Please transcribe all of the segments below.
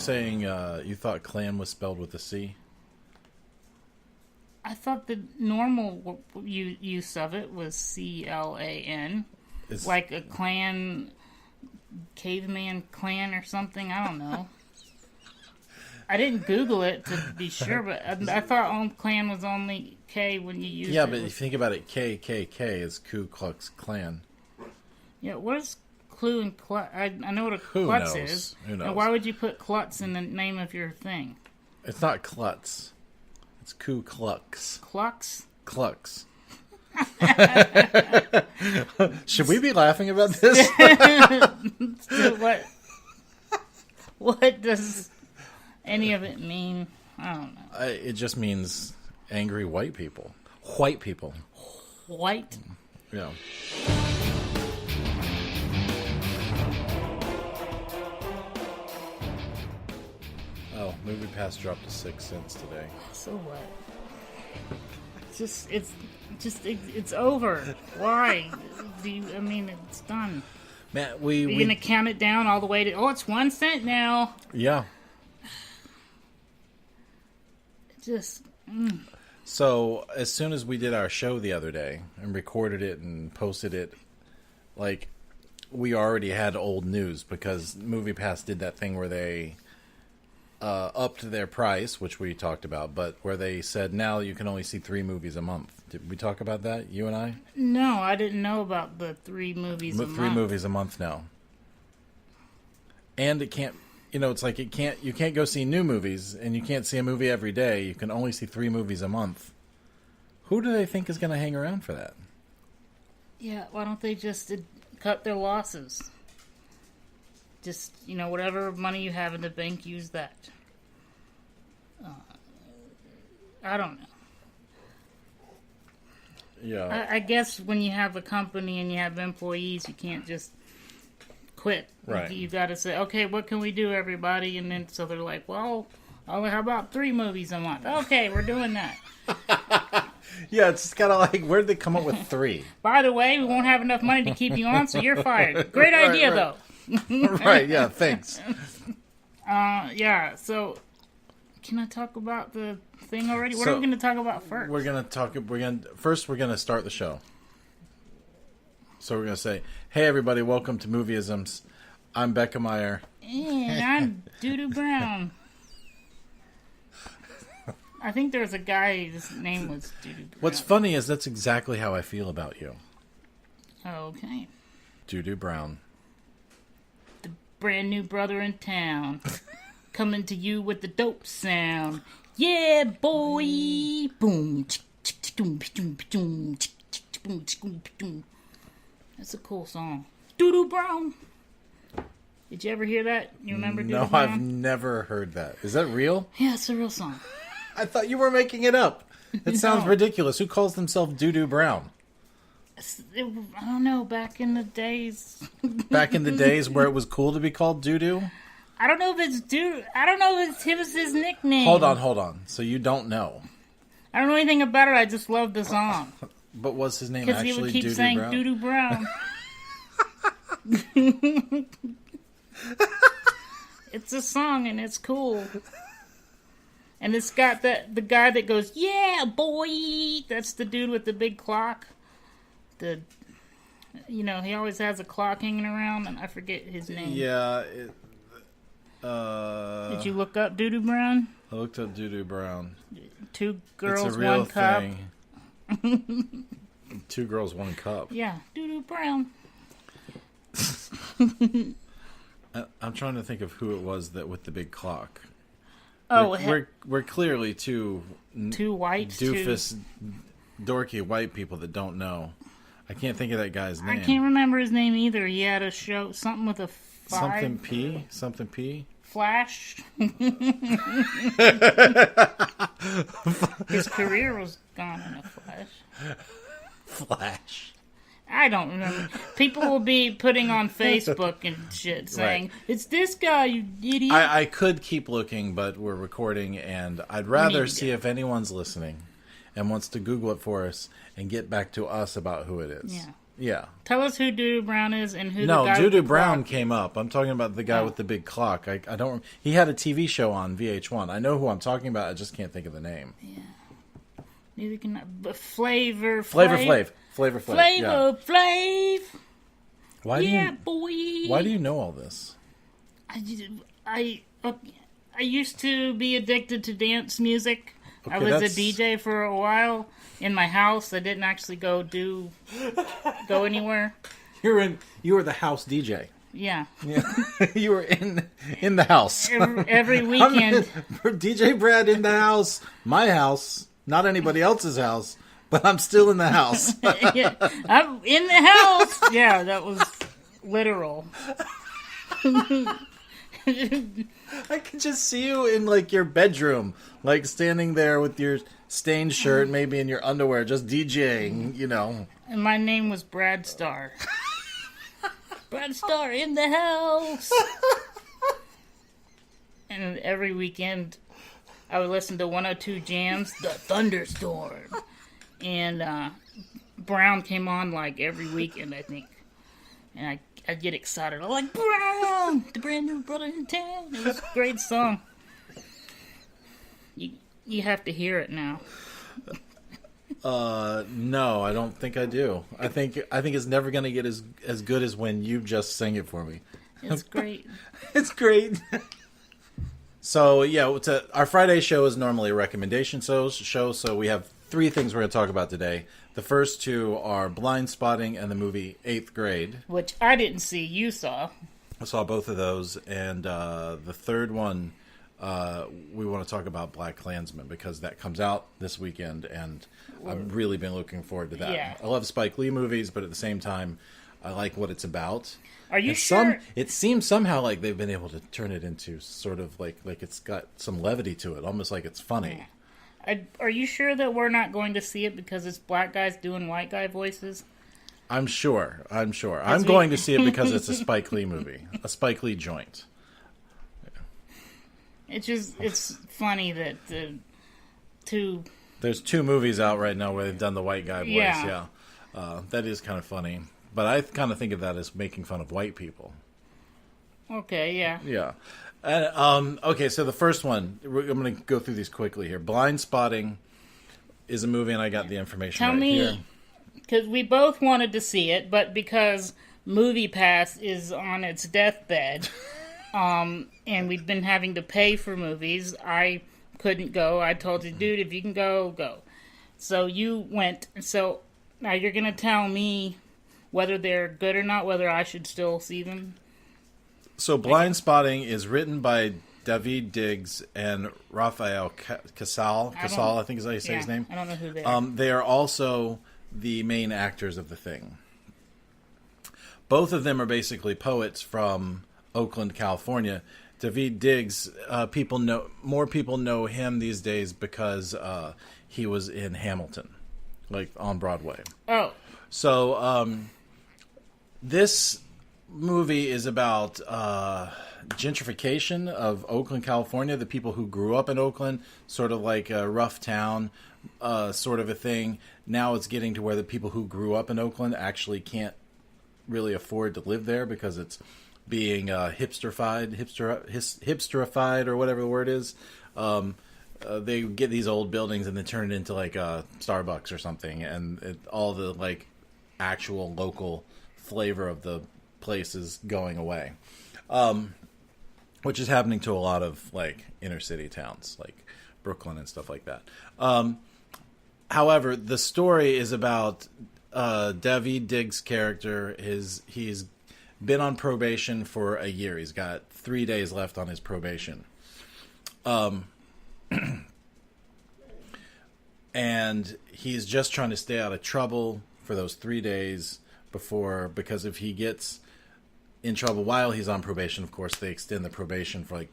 saying you thought clan was spelled with a C? I thought the normal use of it was CLAN. Like a clan, caveman clan or something. I don't know. I didn't Google it to be sure, but I thought clan was only K when you used it. Yeah, but if you think about it, KKK is Ku Klux Klan. Yeah, what is Clue and Klutz? I know what a Klutz is. Who knows? And why would you put Klutz in the name of your thing? It's not Klutz. It's Ku Klux. Klux? Klux. Should we be laughing about this? So what does any of it mean? I don't know. It just means angry white people. White people. White? Yeah. Oh, Movie Pass dropped to 6 cents today. So what? It's over. Why? It's done. Man, You're going to count it down all the way to... Oh, it's 1 cent now. Yeah. Just... So, as soon as we did our show the other day and recorded it and posted it, like, we already had old news because MoviePass did that thing where they upped their price, which we talked about, but where they said now you can only see 3 movies a month. Did we talk about that, you and I? No, I didn't know about the 3 movies a month. 3 movies a month now. And it can't... it's like you can't go see new movies, and you can't see a movie every day. You can only see 3 movies a month. Who do they think is going to hang around for that? Yeah, why don't they just cut their losses? Just, whatever money you have in the bank, use that. I don't know. Yeah. I guess when you have a company and you have employees, you can't just quit. Right. You got to say, okay, what can we do, everybody? And then so they're like, well, how about 3 movies a month? Okay, we're doing that. Yeah, it's just kind of like, where'd they come up with 3? By the way, we won't have enough money to keep you on, so you're fired. Great idea, though. Right, yeah, thanks. Yeah, so can I talk about the thing already? What are we going to talk about first? We're going to start the show. So we're going to say, hey, everybody, welcome to Movieisms. I'm Becca Meyer. And I'm Doodoo Brown. I think there's a guy, his name was Doodoo Brown. What's funny is that's exactly how I feel about you. Okay. Doodoo Brown. The brand new brother in town. Coming to you with the dope sound. Yeah, boy. Boom. That's a cool song. Doodoo Brown. Did you ever hear that? You remember Doodoo Brown? No, I've never heard that. Is that real? Yeah, it's a real song. I thought you were making it up. It sounds ridiculous. Who calls themselves Doodoo Brown? I don't know, back in the days. Back in the days where it was cool to be called Doodoo? I don't know if it's I don't know if it was his nickname. Hold on. So you don't know? I don't know anything about it. I just love the song. But was his name actually Doodoo Brown? Because he would keep saying Doodoo Brown. It's a song and it's cool. And it's got the guy that goes, yeah, boy. That's the dude with the big clock. He always has a clock hanging around, and I forget his name. Yeah. Did you look up Doodoo Brown? I looked up Doodoo Brown. 2 girls, it's a real 1 cup. Thing. 2 girls, 1 cup. Yeah, Doodoo Brown. I'm trying to think of who it was that with the big clock. Oh, we're clearly two white doofus, dorky white people that don't know. I can't think of that guy's name. I can't remember his name either. He had a show, something with a 5. Something P. Flash. His career was gone in a flash. Flash. I don't remember. People will be putting on Facebook and shit saying, it's this guy, you idiot. I could keep looking, but we're recording, and I'd rather see if anyone's listening. and wants to Google it for us and get back to us about who it is. Yeah. Yeah. Tell us who Doodoo Brown is and who the No, guy with the Doodoo Brown clock. came up. I'm talking about the guy with the big clock. I don't. He had a TV show on VH1. I know who I'm talking about. I just can't think of the name. Yeah. Neither can I. But Flavor Flav. Flavor Flav. Why do Yeah, you? boy. Why do you know all this? I used to be addicted to dance music. Okay, I was that's- a DJ for a while in my house. I didn't actually go anywhere. You were the house DJ. Yeah. Yeah, you were in the house. Every weekend. DJ Brad in the house, my house, not anybody else's house, but I'm still in the house. Yeah, I'm in the house. Yeah, that was literal. I can just see you in like your bedroom, like standing there with your stained shirt, maybe in your underwear, just DJing, you know. And my name was Brad Starr. Brad Starr in the house. And every weekend, I would listen to 102 Jams, The Thunderstorm. And Brown came on like every weekend, I think. And I'd get excited. I'm like, Brown, the brand new brother in town. It was a great song. You have to hear it now. No, I don't think I do. I think it's never going to get as good as when you just sang it for me. It's great. It's great. So yeah, our Friday show is normally a recommendation show. So we have 3 things we're going to talk about today. The first 2 are Blindspotting and the movie Eighth Grade, Which I didn't see. You saw. I saw both of those, and the third one we want to talk about BLACKkKlansman because that comes out this weekend, and I've really been looking forward to that. Yeah. I love Spike Lee movies, but at the same time, I like what it's about. Are you And sure? It seems somehow like they've been able to turn it into sort of like it's got some levity to it, almost like it's funny. Are you sure that we're not going to see it because it's black guys doing white guy voices? I'm sure. I'm going to see it because it's a Spike Lee movie, a Spike Lee joint. It's funny that the 2. There's 2 movies out right now where they've done the white guy voice. Yeah. That is kind of funny, but I kind of think of that as making fun of white people. Okay, yeah. Yeah. Okay, so the first one, I'm going to go through these quickly here. Blindspotting is a movie, and I got the information Tell right me, here. because we both wanted to see it, but because MoviePass is on its deathbed, and we've been having to pay for movies, I couldn't go. I told you, dude, if you can go, go. So you went. So now you're going to tell me whether they're good or not, whether I should still see them? So Blindspotting is written by David Diggs and Raphael Casal. Casal, I think is how you say his name. I don't know who they are. They are also the main actors of the thing. Both of them are basically poets from Oakland, California. David Diggs, more people know him these days because he was in Hamilton, like on Broadway. Oh. So this movie is about gentrification of Oakland, California. The people who grew up in Oakland, sort of like a rough town, sort of a thing. Now it's getting to where the people who grew up in Oakland actually can't really afford to live there because it's being hipsterified, or whatever the word is. They get these old buildings and then turn it into like a Starbucks or something, and all the like actual local flavor of the place is going away, which is happening to a lot of like inner city towns like Brooklyn and stuff like that. However, the story is about David Diggs' character. He's been on probation for a year. He's got 3 days left on his probation. And he's just trying to stay out of trouble for those 3 days because if he gets in trouble while he's on probation, of course, they extend the probation for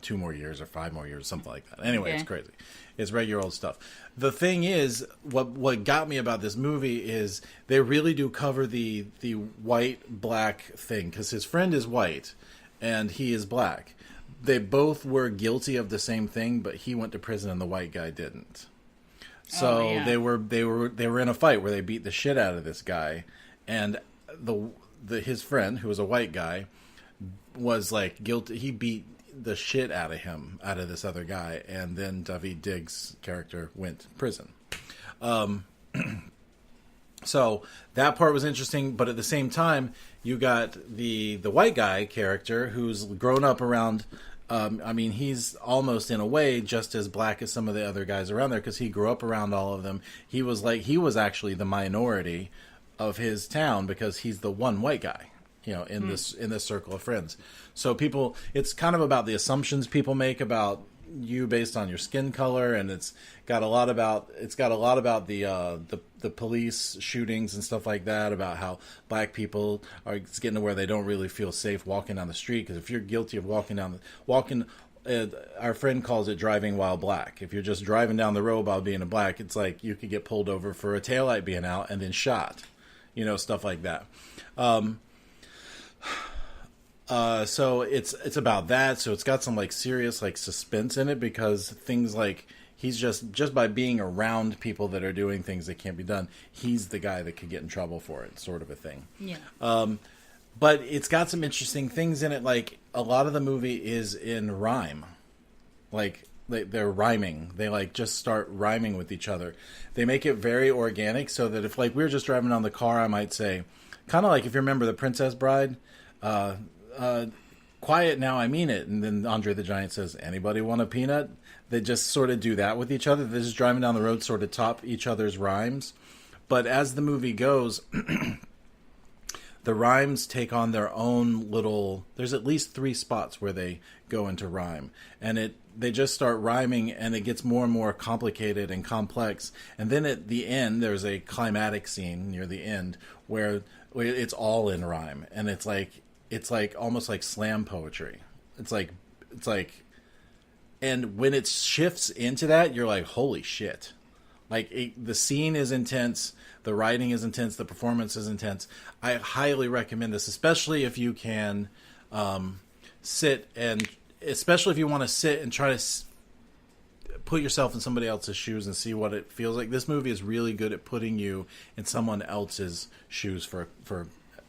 2 more years or 5 more years, something like that. Anyway, It's crazy. It's regular old stuff. The thing is, what got me about this movie is they really do cover the white-black thing, because his friend is white and he is black. They both were guilty of the same thing, but he went to prison and the white guy didn't. So they were in a fight where they beat the shit out of this guy, and his friend, who was a white guy, was like guilty. He beat the shit out of this other guy, and then Daveed Diggs' character went to prison. So that part was interesting, but at the same time, you got the white guy character who's grown up around. He's almost in a way just as black as some of the other guys around there because he grew up around all of them. He was actually the minority of his town because he's the one white guy, in this circle of friends. So it's kind of about the assumptions people make about you based on your skin color, and it's got a lot about the police shootings and stuff like that, about how black people are getting to where they don't really feel safe walking down the street, because if you're guilty of our friend calls it driving while black. If you're just driving down the road while being a black, it's like you could get pulled over for a taillight being out and then shot, stuff like that. So it's about that. So it's got some like serious like suspense in it, because things like he's just by being around people that are doing things that can't be done, he's the guy that could get in trouble for it, sort of a thing. Yeah. But it's got some interesting things in it. Like a lot of the movie is in rhyme, like they're rhyming. They like just start rhyming with each other. They make it very organic, so that if like we were just driving down the car, I might say, kind of like if you remember The Princess Bride. Quiet now, I mean it. And then Andre the Giant says, anybody want a peanut? They just sort of do that with each other. They're just driving down the road, sort of top each other's rhymes. But as the movie goes, the rhymes take on their own little... There's at least 3 spots where they go into rhyme. And they just start rhyming, and it gets more and more complicated and complex. And then at the end, there's a climatic scene near the end where it's all in rhyme. And it's like almost like slam poetry. It's like, and when it shifts into that, you're like, holy shit. Like the scene is intense. The writing is intense. The performance is intense. I highly recommend this, especially if you can especially if you want to sit and try to put yourself in somebody else's shoes and see what it feels like. This movie is really good at putting you in someone else's shoes for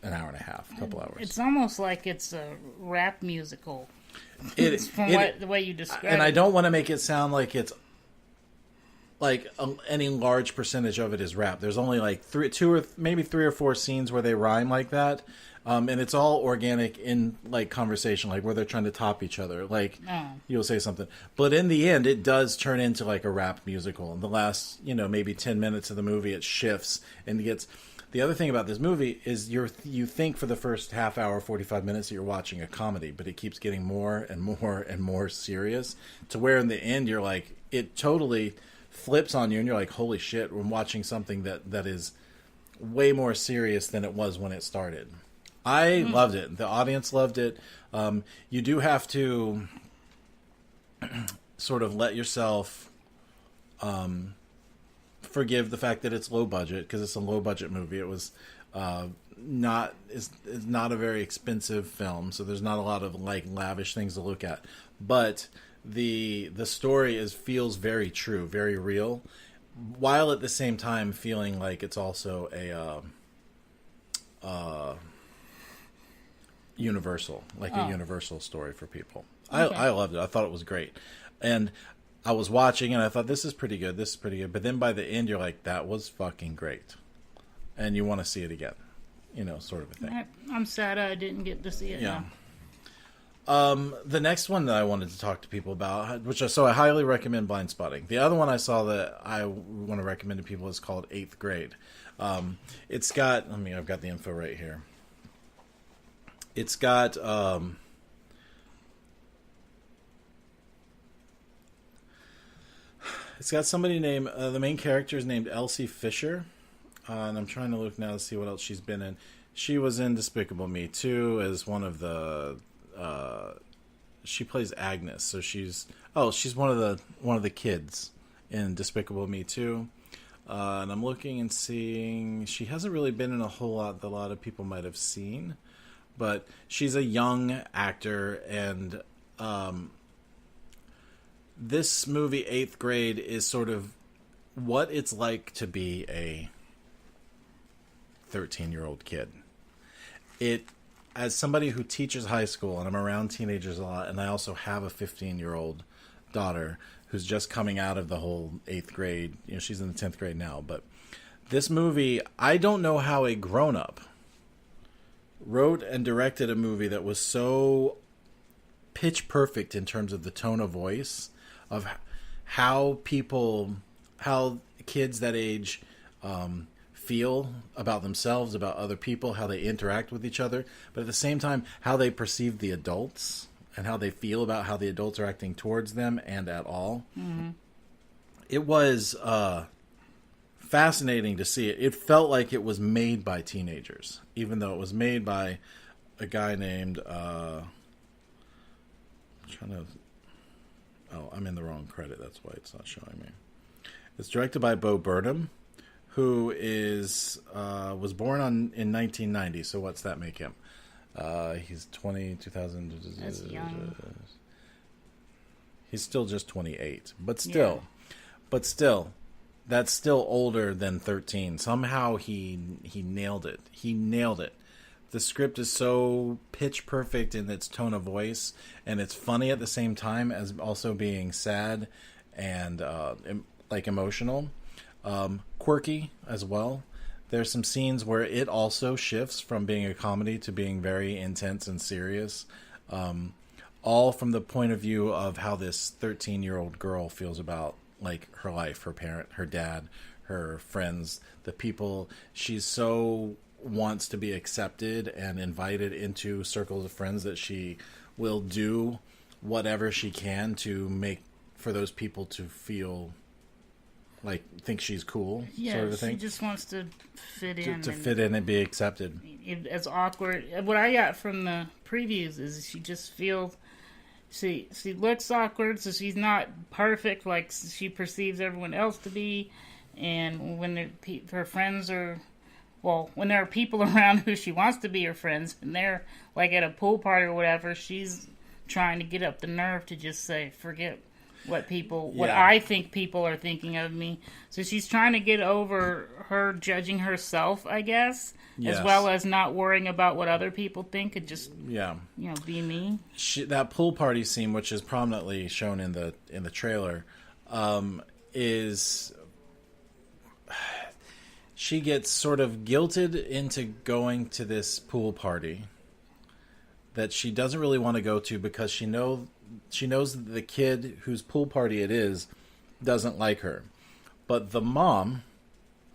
an hour and a half, a couple hours. It's almost like it's a rap musical. The way you describe it. And I don't want to make it sound like it's like any large percentage of it is rap. There's only like 3 or 4 scenes where they rhyme like that. And it's all organic in like conversation, like where they're trying to top each other. Like you'll say something, but in the end, it does turn into like a rap musical. In the last, maybe 10 minutes of the movie, it shifts and gets. The other thing about this movie is you think for the first half hour, 45 minutes that you're watching a comedy, but it keeps getting more and more and more serious to where in the end you're like, it totally flips on you and you're like, holy shit, I'm watching something that is way more serious than it was when it started. I loved it. The audience loved it. You do have to sort of let yourself forgive the fact that it's low budget, because it's a low budget movie. It was not a very expensive film, so there's not a lot of like lavish things to look at. But the story feels very true, very real, while at the same time feeling like it's also a universal, a universal story for people. Okay. I loved it. I thought it was great, and I was watching and I thought, this is pretty good. But then by the end, you're like, that was fucking great. And you want to see it again, sort of a thing. I'm sad I didn't get to see it. Yeah. The next one that I wanted to talk to people about, I highly recommend Blindspotting. The other one I saw that I want to recommend to people is called Eighth Grade. It's got, I've got the info right here. It's got, it's got somebody named, the main character is named Elsie Fisher. And I'm trying to look now to see what else she's been in. She was in Despicable Me 2 as one of the, she plays Agnes. So she's one of the kids in Despicable Me 2. And I'm looking and seeing, she hasn't really been in a whole lot that a lot of people might have seen. But she's a young actor, and this movie, Eighth Grade, is sort of what it's like to be a 13-year-old kid. As somebody who teaches high school, and I'm around teenagers a lot, and I also have a 15-year-old daughter who's just coming out of the whole 8th grade. She's in the 10th grade now. But this movie, I don't know how a grown-up wrote and directed a movie that was so pitch perfect in terms of the tone of voice, of how kids that age feel about themselves, about other people, how they interact with each other, but at the same time, how they perceive the adults and how they feel about how the adults are acting towards them and at all. Mm-hmm. It was fascinating to see it. It felt like it was made by teenagers, even though it was made by a guy named... I'm in the wrong credit. That's why it's not showing me. It's directed by Bo Burnham, who was born in 1990. So what's that make him? He's 2000. That's young. He's still just 28, but still, that's still older than 13. Somehow he nailed it. He nailed it. The script is so pitch perfect in its tone of voice, and it's funny at the same time as also being sad and emotional, quirky as well. There's some scenes where it also shifts from being a comedy to being very intense and serious, all from the point of view of how this 13-year-old girl feels about her life, her parent, her dad, her friends, the people. She's so wants to be accepted and invited into circles of friends that she will do whatever she can to make for those people to feel think she's cool, sort of a thing. She just wants to fit in. To fit in and be accepted. It's awkward. What I got from the previews is she just feels... She looks awkward, so she's not perfect like she perceives everyone else to be. And when her friends are... Well, when there are people around who she wants to be her friends, and they're at a pool party or whatever, she's trying to get up the nerve to just say, forget what I think people are thinking of me. So she's trying to get over her judging herself, I guess, as well as not worrying about what other people think and just be me. That pool party scene, which is prominently shown in the trailer, is... She gets sort of guilted into going to this pool party that she doesn't really want to go to because she knows that the kid whose pool party it is doesn't like her. But the mom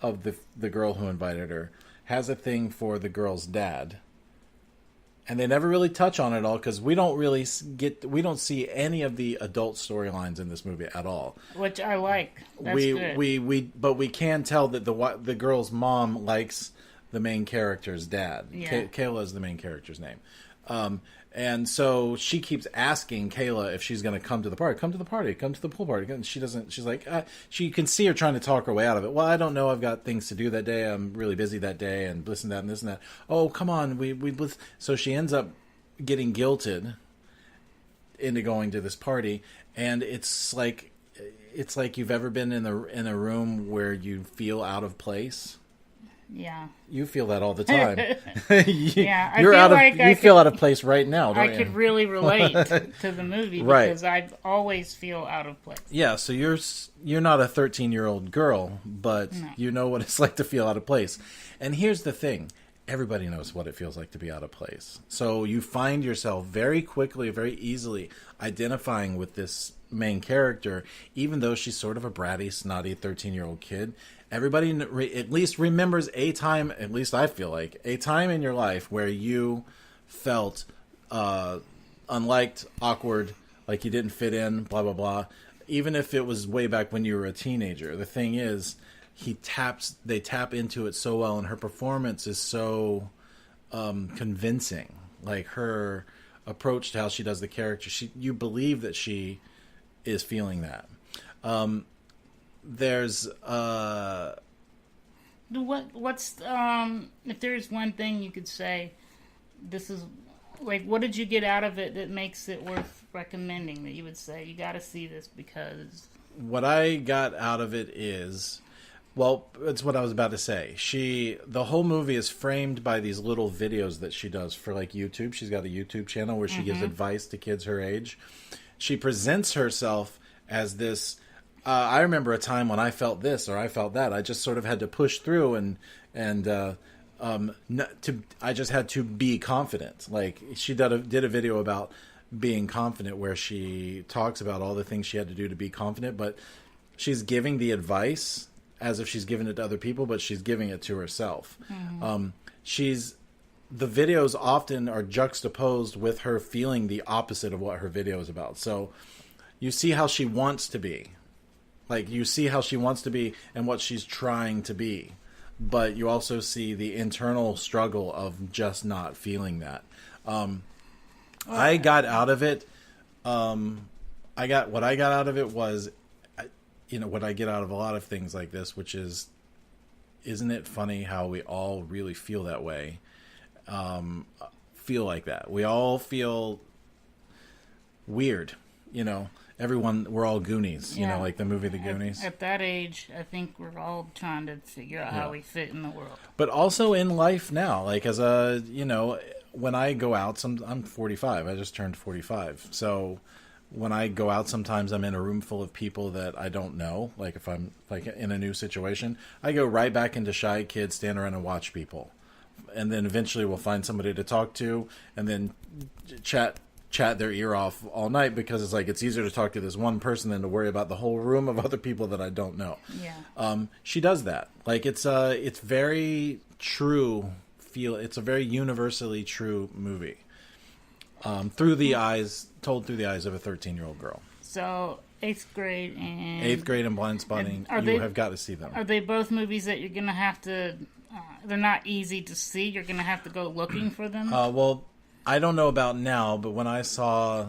of the girl who invited her has a thing for the girl's dad. And they never really touch on it all because we don't see any of the adult storylines in this movie at all. Which I like. That's good. But we can tell that the girl's mom likes the main character's dad. Yeah. Kayla is the main character's name. And so she keeps asking Kayla if she's going to come to the party. Come to the party. Come to the pool party. And she doesn't. She's like, you can see her trying to talk her way out of it. Well, I don't know. I've got things to do that day. I'm really busy that day, and this and that and this and that. Oh, come on. So she ends up getting guilted into going to this party, and it's like you've ever been in a room where you feel out of place. Yeah. You feel that all the time. You feel out of place right now, don't you? I could really relate to the movie because I always feel out of place. Yeah, so you're not a 13-year-old girl, but you know what it's like to feel out of place. And here's the thing. Everybody knows what it feels like to be out of place. So you find yourself very quickly, very easily identifying with this main character, even though she's sort of a bratty, snotty 13-year-old kid. Everybody at least remembers a time, at least I feel like, a time in your life where you felt unliked, awkward, like you didn't fit in, blah, blah, blah. Even if it was way back when you were a teenager. The thing is, they tap into it so well, and her performance is so convincing. Like her approach to how she does the character, you believe that she is feeling that. There's what's if there's one thing you could say, this is what did you get out of it that makes it worth recommending, that you would say you got to see this because... what I got out of it is, well, it's what I was about to say. The whole movie is framed by these little videos that she does for like YouTube. She's got a YouTube channel where she gives advice to kids her age. She presents herself as this. I remember a time when I felt this or I felt that. I just sort of had to push through I just had to be confident. Like she did a video about being confident where she talks about all the things she had to do to be confident, but she's giving the advice as if she's giving it to other people, but she's giving it to herself. The videos often are juxtaposed with her feeling the opposite of what her video is about. So you see how she wants to be. Like, you see how she wants to be and what she's trying to be. But you also see the internal struggle of just not feeling that. I got out of it. What I got out of it was, what I get out of a lot of things like this, which is, isn't it funny how we all really feel that way? Feel like that. We all feel weird, Everyone, we're all Goonies, like the movie The Goonies. At that age, I think we're all trying to figure out how we fit in the world. But also in life now, like as a, when I go out, I'm 45. I just turned 45. So when I go out, sometimes I'm in a room full of people that I don't know. Like if I'm like in a new situation, I go right back into shy kids, stand around and watch people. And then eventually we'll find somebody to talk to and then chat their ear off all night, because it's like it's easier to talk to this one person than to worry about the whole room of other people that I don't know. Yeah. She does that. Like it's very true. It's a very universally true movie. Told through the eyes of a 13-year-old girl. So Eighth Grade and Blindspotting. You have got to see them. Are they both movies that you're gonna have to? They're not easy to see. You're gonna have to go looking for them. Well, I don't know about now, but when I saw,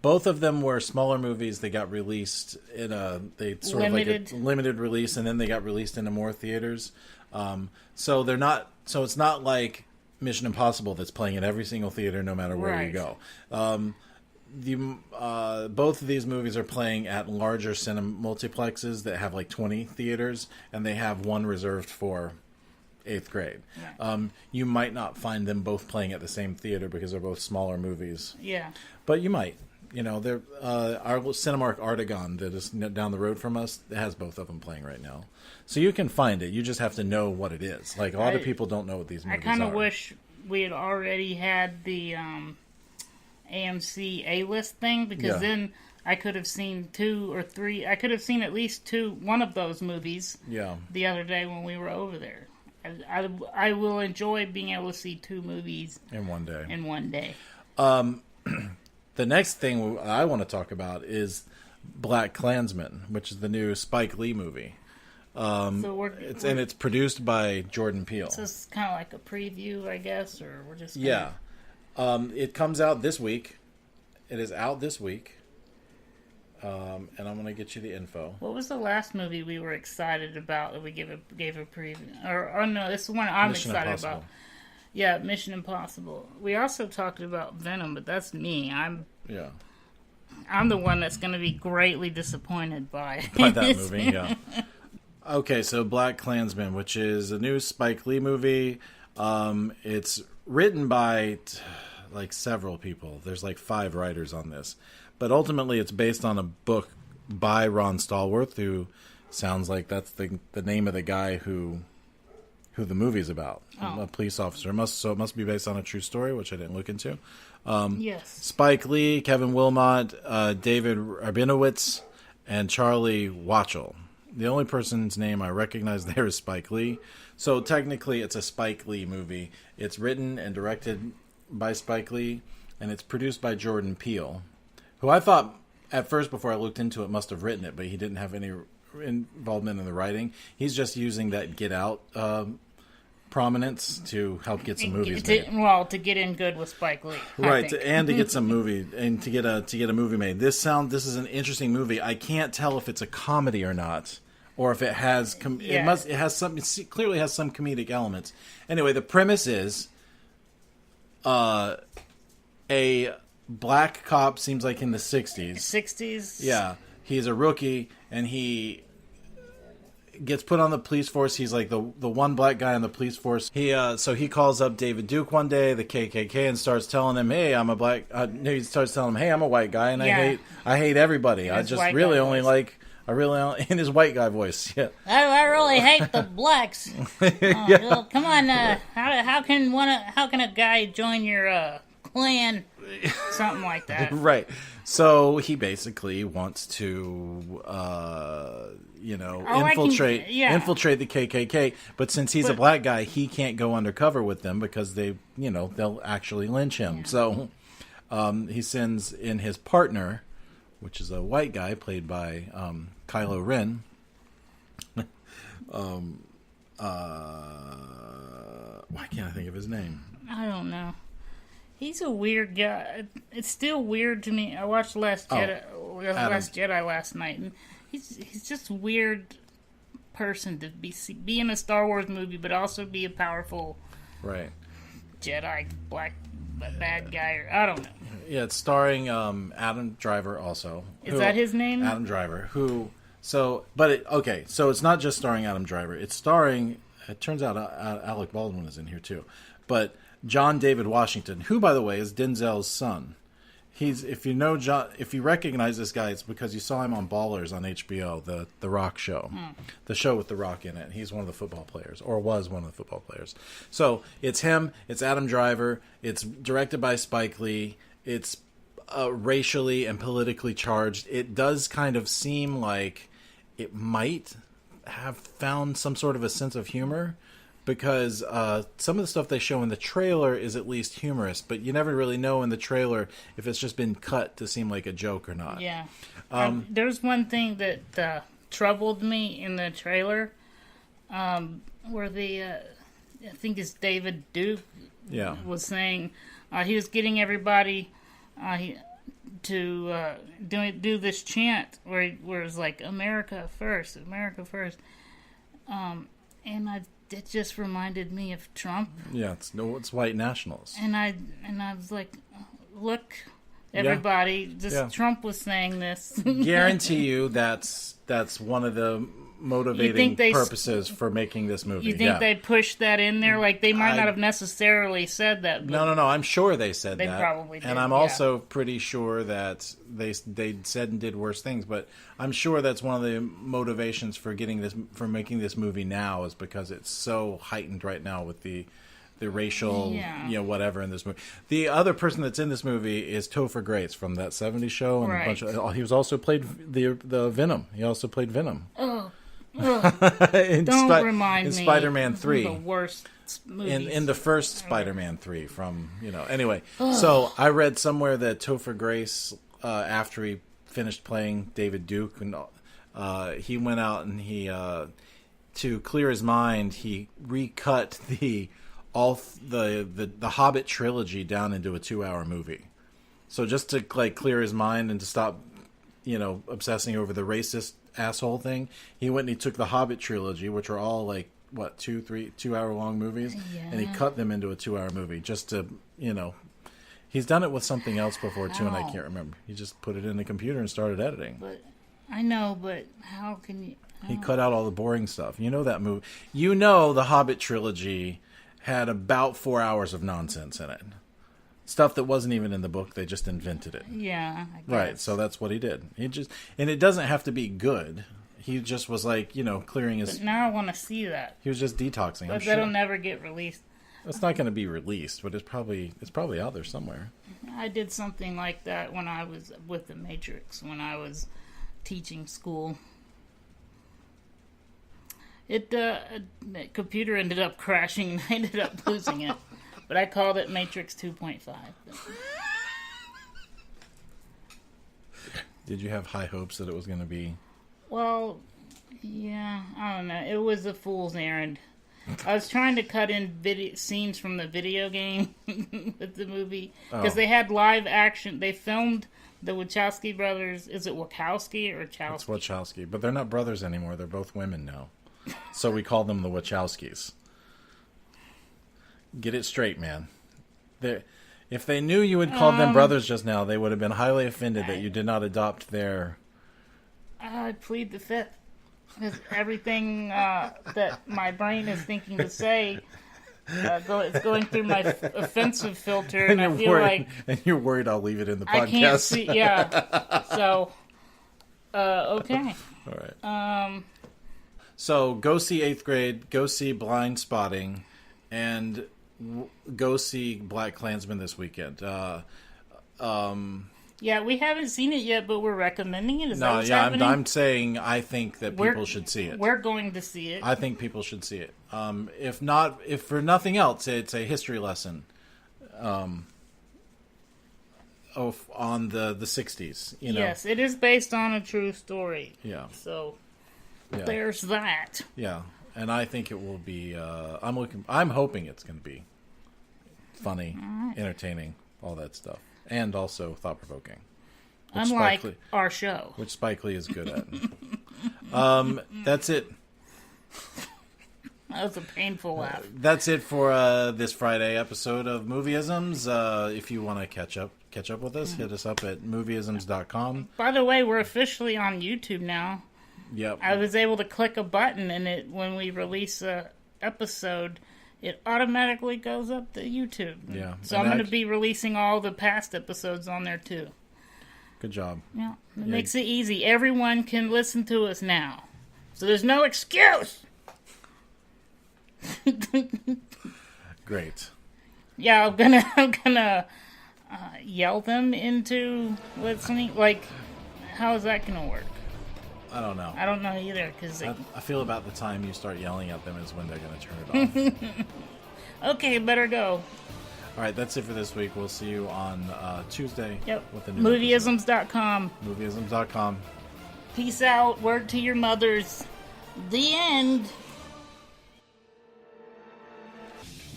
both of them were smaller movies. They got released in limited release, and then they got released into more theaters. So they're not. So it's not like Mission Impossible that's playing in every single theater, no matter where you go. Both of these movies are playing at larger multiplexes that have like 20 theaters, and they have one reserved for Eighth Grade. Right. You might not find them both playing at the same theater because they're both smaller movies. Yeah. But you might. They're our Cinemark Artagon that is down the road from us has both of them playing right now. So you can find it. You just have to know what it is. Like a lot of people don't know what these movies are. I kind of wish we had already had the AMC A-list thing, because then I could have seen 2 or 3. I could have seen at least one of those movies. Yeah. The other day when we were over there. I will enjoy being able to see 2 movies in one day. The next thing I want to talk about is BLACKkKlansman, which is the new Spike Lee movie. It's produced by Jordan Peele. So it's kind of like a preview, I guess, or we're just it comes out this week. It is out this week. And I'm going to get you the info. What was the last movie we were excited about that we gave a preview? Oh no, this is the one I'm excited about. Yeah, Mission Impossible. We also talked about Venom, but that's me. I'm the one that's going to be greatly disappointed by that movie. Yeah. Okay, so BLACKkKlansman, which is a new Spike Lee movie. It's written by like several people. There's like 5 writers on this. But ultimately, it's based on a book by Ron Stallworth, who sounds like that's the name of the guy who the movie's about, a police officer. So it must be based on a true story, which I didn't look into. Yes. Spike Lee, Kevin Wilmot, David Rabinowitz, and Charlie Watchell. The only person's name I recognize there is Spike Lee. So technically, it's a Spike Lee movie. It's written and directed by Spike Lee, and it's produced by Jordan Peele, who I thought at first, before I looked into it, must have written it, but he didn't have any involvement in the writing. He's just using that Get Out prominence to help get some movies made. Well, to get in good with Spike Lee, right? And to get some movie and to get a movie made. This is an interesting movie. I can't tell if it's a comedy or not, or if it has it clearly has some comedic elements. Anyway, the premise is a black cop, seems like in the 60s. 60s? Yeah. he's a rookie, and he gets put on the police force. He's like the one black guy on the police force. So he calls up David Duke one day, the KKK, and starts telling him, "Hey, I'm a black." He starts telling him, "Hey, I'm a white guy, and I hate everybody. I just really only like." In his white guy voice, yeah. I really hate the blacks. Well, come on, how can a guy join your clan? Something like that, right? So he basically wants to, infiltrate the KKK. But since he's a black guy, he can't go undercover with them because they'll actually lynch him. Yeah. So he sends in his partner, which is a white guy played by Kylo Ren. Why can't I think of his name? I don't know. He's a weird guy. It's still weird to me. I watched Last Jedi last night, and he's just a weird person to be in a Star Wars movie, but also be a powerful Jedi black bad guy. Or I don't know. Yeah, it's starring Adam Driver also. Is that his name? Adam Driver. So it's not just starring Adam Driver. It's starring. It turns out Alec Baldwin is in here too, but John David Washington, who by the way is Denzel's son. If you recognize this guy, it's because you saw him on Ballers on HBO, the Rock show, the show with the Rock in it. He's one of the football players, or was one of the football players. So it's him. It's Adam Driver. It's directed by Spike Lee. It's racially and politically charged. It does kind of seem like it might have found some sort of a sense of humor, because some of the stuff they show in the trailer is at least humorous, but you never really know in the trailer if it's just been cut to seem like a joke or not. Yeah. There's one thing that troubled me in the trailer, where I think it's David Duke was saying he was getting everybody to do this chant where it's like America first, America first, and it just reminded me of Trump. Yeah, it's white nationals. And I was like, look, everybody, Trump was saying this. Guarantee you that's one of the motivating purposes for making this movie. You think they pushed that in there? Like, they might not have necessarily said that. But no. I'm sure they said that. They probably did. And I'm also pretty sure that they said and did worse things. But I'm sure that's one of the motivations for making this movie now, is because it's so heightened right now with the racial, whatever in this movie. The other person that's in this movie is Topher Grace from that '70s show, and he was also played the Venom. He also played Venom. Oh. Don't remind me. In Spider-Man 3. The worst movies. In the first Spider-Man 3 from, Anyway, so I read somewhere that Topher Grace, after he finished playing David Duke, and he went out and he, to clear his mind, he recut the Hobbit trilogy down into a 2-hour movie. So just to clear his mind and to stop, obsessing over the racist asshole thing, he went and he took the Hobbit trilogy, which are all 2-hour long movies, and he cut them into a 2-hour movie just to, he's done it with something else before too, and I can't remember. He just put it in the computer and started editing. But I know, but how can you? He cut out all the boring stuff. The movie. The Hobbit trilogy had about 4 hours of nonsense in it. Stuff that wasn't even in the book, they just invented it. Yeah, I guess. Right, so that's what he did. And it doesn't have to be good. He just was clearing his... But now I want to see that. He was just detoxing. But that'll never get released. It's not going to be released, but it's probably out there somewhere. I did something like that when I was with the Matrix, when I was teaching school. The computer ended up crashing and I ended up losing it. But I called it Matrix 2.5. Did you have high hopes that it was going to be... Well, yeah, I don't know. It was a fool's errand. I was trying to cut in scenes from the video game with the movie. Because they had live action. They filmed the Wachowski brothers. Is it Wachowski or Wachowski? It's Wachowski. But they're not brothers anymore. They're both women now. So we call them the Wachowskis. Get it straight, man. If they knew you had called them brothers just now, they would have been highly offended that you did not adopt their I plead the fifth. Because everything that my brain is thinking to say it's going through my offensive filter, and I feel like... And you're worried I'll leave it in the podcast. I can't see, yeah. So, okay. All right. So, go see 8th Grade, go see Blindspotting, and go see BLACKkKlansman this weekend. Yeah, we haven't seen it yet, but we're recommending it. Is that what's happening? I'm saying I think that people should see it. We're going to see it. I think people should see it. If for nothing else, it's a history lesson. On the 60s. Yes, it is based on a true story. Yeah. So there's that. Yeah, and I think it will be. I'm hoping it's going to be funny, entertaining, all that stuff. And also thought-provoking. Unlike our show. Which Spike Lee is good at. That's it. That was a painful laugh. That's it for this Friday episode of Movieisms. If you want to catch up with us, hit us up at movieisms.com. By the way, we're officially on YouTube now. Yep. I was able to click a button, and when we release a episode... it automatically goes up to YouTube. Yeah. So I'm going to be releasing all the past episodes on there, too. Good job. Yeah. It makes it easy. Everyone can listen to us now. So there's no excuse! Great. Yeah, I'm gonna yell them into listening. Like, how is that going to work? I don't know. I don't know either. Cause I feel about the time you start yelling at them is when they're going to turn it off. Okay, better go. All right, that's it for this week. We'll see you on Tuesday. Yep. With the new Movieisms.com. Movieisms.com. Peace out. Word to your mothers. The end.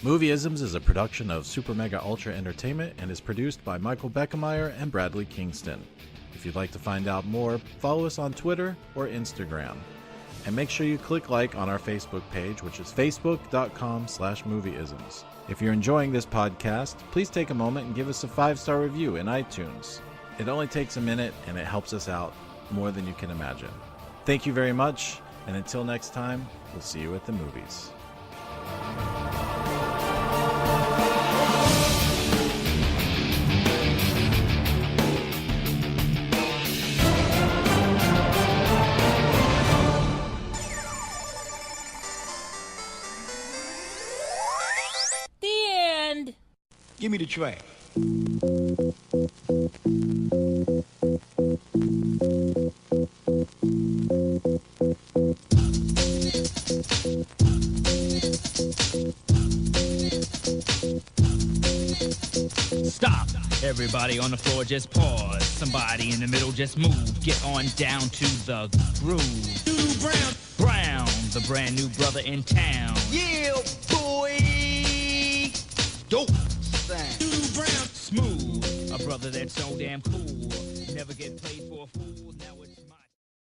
Movieisms is a production of Super Mega Ultra Entertainment and is produced by Michael Beckemeyer and Bradley Kingston. If you'd like to find out more, follow us on Twitter or Instagram. And make sure you click like on our Facebook page, which is facebook.com/movieisms. If you're enjoying this podcast, please take a moment and give us a 5-star review in iTunes. It only takes a minute and it helps us out more than you can imagine. Thank you very much, and until next time, we'll see you at the movies. Give me the tray. Stop. Everybody on the floor just pause. Somebody in the middle just move. Get on down to the groove. Brown, the brand new brother in town. Yeah, boy. Dope. Smooth, a brother that's so damn cool. Never get played.